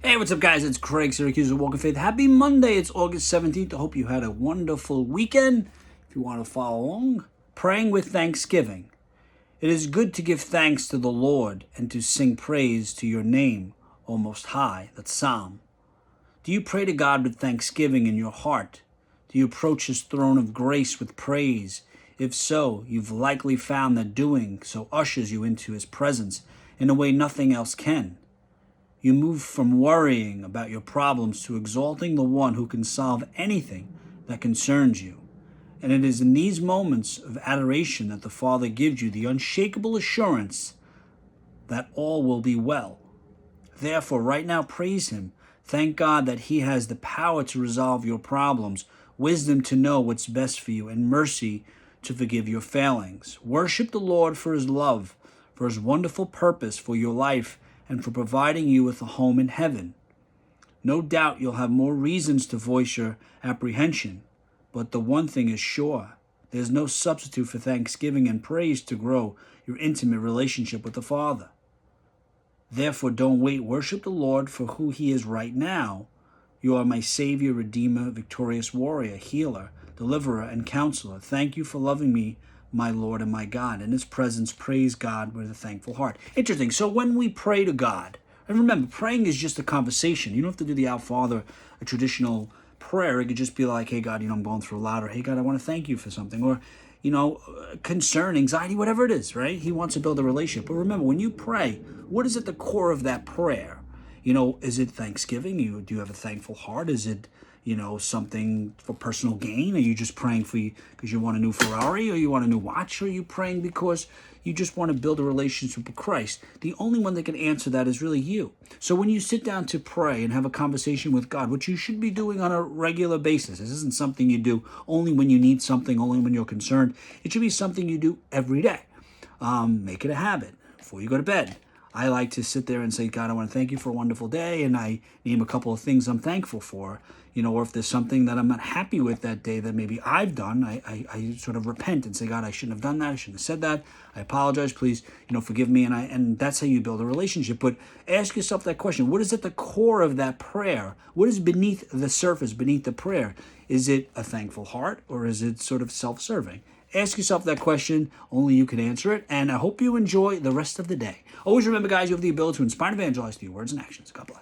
Hey, what's up, guys? It's Craig Syracusa, Walk of Faith. Happy Monday. It's August 17th. I hope you had a wonderful weekend. If you want to follow along, praying with thanksgiving. It is good to give thanks to the Lord and to sing praise to your name, O Most High. That's Psalm. Do you pray to God with thanksgiving in your heart? Do you approach his throne of grace with praise? If so, you've likely found that doing so ushers you into his presence in a way nothing else can. You move from worrying about your problems to exalting the one who can solve anything that concerns you. And it is in these moments of adoration that the Father gives you the unshakable assurance that all will be well. Therefore, right now, praise him. Thank God that he has the power to resolve your problems, wisdom to know what's best for you, and mercy to forgive your failings. Worship the Lord for his love, for his wonderful purpose for your life, and for providing you with a home in heaven. No doubt you'll have more reasons to voice your apprehension, but the one thing is sure. There's no substitute for thanksgiving and praise to grow your intimate relationship with the Father. Therefore, don't wait. Worship the Lord for who he is right now. You are my Savior, Redeemer, victorious warrior, healer, deliverer, and counselor. Thank you for loving me, my Lord and my God. In his presence, praise God with a thankful heart. Interesting. So when we pray to God, and remember, praying is just a conversation. You don't have to do the Our Father, a traditional prayer. It could just be like, hey, God, I'm going through a lot, or hey, God, I want to thank you for something, or, concern, anxiety, whatever it is, right? He wants to build a relationship. But remember, when you pray, what is at the core of that prayer? Is it thanksgiving? Do you have a thankful heart? Is it, something for personal gain? Are you just praying because you want a new Ferrari, or you want a new watch? Or are you praying because you just want to build a relationship with Christ? The only one that can answer that is really you. So when you sit down to pray and have a conversation with God, which you should be doing on a regular basis, this isn't something you do only when you need something, only when you're concerned. It should be something you do every day. Make it a habit before you go to bed. I like to sit there and say, God, I want to thank you for a wonderful day, and I name a couple of things I'm thankful for, or if there's something that I'm not happy with that day that maybe I've done, I sort of repent and say, God, I shouldn't have done that, I shouldn't have said that, I apologize, please, forgive me, and that's how you build a relationship. But ask yourself that question: what is at the core of that prayer? What is beneath the surface, beneath the prayer? Is it a thankful heart, or is it sort of self-serving? Ask yourself that question. Only you can answer it. And I hope you enjoy the rest of the day. Always remember, guys, you have the ability to inspire and evangelize through your words and actions. God bless.